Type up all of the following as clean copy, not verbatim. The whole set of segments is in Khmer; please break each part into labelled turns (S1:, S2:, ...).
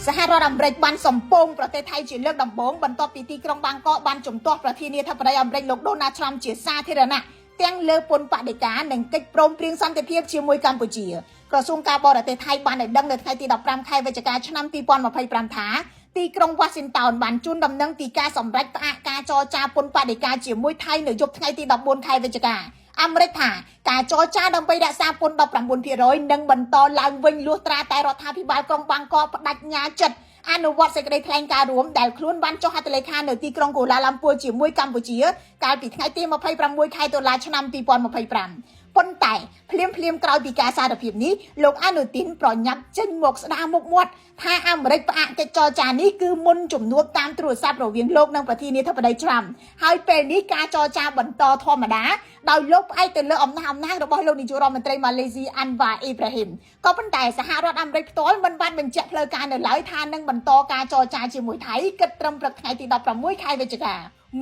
S1: សហរដ្ឋអាមេរិកបានសម្ពងប្រទេសថៃជាលើកដំបូងបន្ទាប់ពីទីក្រុងបាងកកបានជំទាស់ប្រធានាធិបតីអាមេរិកលោកដូណាល់ត្រាំជាសាធារណៈទាំងលើពន្ធបដិការនិងកិច្ចព្រមព្រៀងសន្តិភាពជាមួយកម្ពុជាក្រសួងការបរទេសថៃបានឲ្យដឹងនៅថ្ងៃទី15ខែវិច្ឆិកាឆ្នាំ2025ថាទីក្រុងវ៉ាស៊ីនតោនបានជូនដំណឹងពីការសម្រេចផ្អាកការចរចាពន្ធបដិការជាមួយថៃនៅយប់ថ្ងៃទី14ខែវិច្ឆិកាអាមេរិកថាការចរចាដើម្បីរក្សាពន្ធ 19% នឹងបន្តឡើងវិញលុះត្រាតែរដ្ឋាភិបាលក្រុងបាងកកបដិញ្ញាចិត្តអនុវត្តសេចក្តីថ្លែងការណ៍រួមដែលខ្លួនបានចុះហត្ថលេខានៅទីក្រុងកូឡាឡាំពួរជាមួយកម្ពុជាកាលពីថ្ងៃទី26ខែតុលាឆ្នាំ2025ប៉ុន្តែភ្លាមក្រោយពីការសារភាពនេះលោកអនុទានប្រញាប់ចេញមកស្ដារមុខមាត់ថាអាមេរិកផ្អាកកិច្ចចរចានេះគឺមុនជំនួបតាមទូរស័ព្ទរវាងលោកនិងប្រធានាធិបតីត្រាំហើយពេលនេះការចរចាបន្តធម្មតាដោយលោកផ្អែកទៅលើអំណាចរបស់លោកនាយករដ្ឋមន្ត្រីម៉ាឡេស៊ីអាន់វ៉ាអ៊ីប្រាហ៊ីមក៏ប៉ុន្តែសហរដ្ឋអាមេរិកផ្ទាល់មិនបានបញ្ជាក់ផ្លូវការនៅឡើយថានឹងបន្តការចរចាជាមួយថៃគិតត្រឹមព្រឹកថ្ងៃទី16ខែវិច្ឆិកា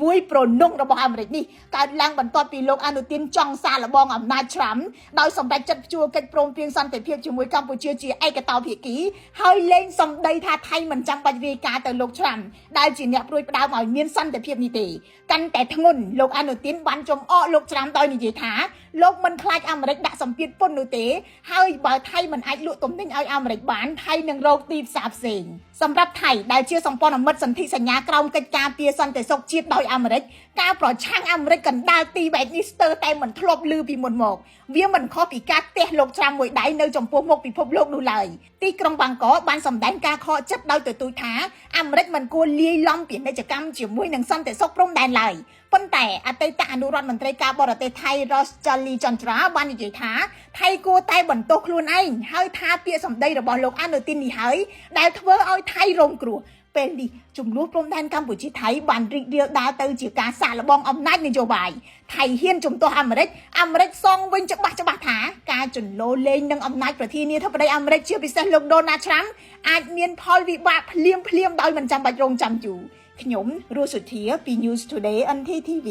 S1: មួយប្រណុងរបស់អាមេរិកនេះកើតឡើងបន្ទាប់ពីលោកអនុទានចង់សាកល្បងអំណាចត្រាំដោយសម្រេចចិត្តជួកិច្ចព្រមព្រៀងសន្តិភាពជាមួយកម្ពុជាជាឯកតោភាគីហើយលែងសម្ដីថាថៃមិនចាំបាច់រាយការណ៍ទៅលោកត្រាំដែលជាអ្នកព្រួយផ្ដើមឲ្យមានសន្តិភាពនេះទេកាន់តែធ្ងន់លោកអនុទានបានចំអកលោកត្រាំដោយនិយាយថាលោកមិនខ្លាចអាមេរិកដាក់សម្ពាធពន្ធនោះទេហើយបើថៃមិនអាចលក់ទំនិញឲ្យអាមេរិកបានថៃនឹងរកទីផ្សារផ្សេងសម្រាប់ថៃដែលជាសម្ព័ន្ធមិត្តសន្ធិសញ្ញាក្រោមកិច្ចការពារសន្តិសុខជាតិដោយអាមេរិកការប្រឆាំងអាមេរិកកណ្ដាលទីបែបនេះស្ទើរតែមិនធ្លាប់ឮពីមុនមកវាមិនខុសពីការទះលោកត្រាំមួយដៃនៅចំពោះមុខពិភពលោកនោះឡើយទីក្រុងបាងកកបានសម្ដែងការខកចិត្តដោយទទូចថាអាមេរិកមិនគួរលាយឡំពាណិជ្ជកម្មជាមួយនឹងសន្តិសុខព្រំដែនឡើយប៉ុន្តែអតីតអនុរដ្ឋមន្ត្រីការបរទេសថៃ Rosalie Chandra បាននិយាយថាថៃគួរតែបន្ទោសខ្លួនឯងហើយថាពាក្យសម្ដីរបស់លោកអនុទាននេះហើយដែលធ្វើឲ្យថៃរងគ្រោះពេលនេះចំនួនព្រំដែនកម្ពុជាថៃបានរីករាលដាលទៅជាការសាកល្បងអំណាចនយោបាយថៃហ៊ានជំទាស់អាមេរិកសងវិញច្បាស់ថាការចន្លោលេងនឹងអំណាចប្រធានាធិបតីអាមេរិកជាពិសេសលោកដូណាល់ត្រាំអាចមានផលវិបាកភ្លាមដោយមិនចាំបាច់រងចាំយូរខ្ញុំរស់សុធាពី News Today NTTV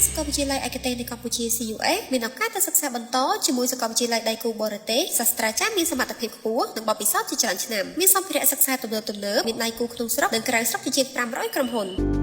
S2: សាកលវិទ្យាល័យឯកទេសនៅកម្ពុជា CUS មានឱកាសទៅសិក្សាបន្តជាមួយសាកលវិទ្យាល័យដៃគូបរទេសសាស្ត្រាចារ្យមានសមត្ថភាពខ្ពស់និងបទពិសោធន៍ជាច្រើនឆ្នាំមានសម្ភារៈសិក្សាទំនើបមានដៃគូក្នុងស្រុកនិងក្រៅស្រុកជាង500ក្រុមហ៊ុន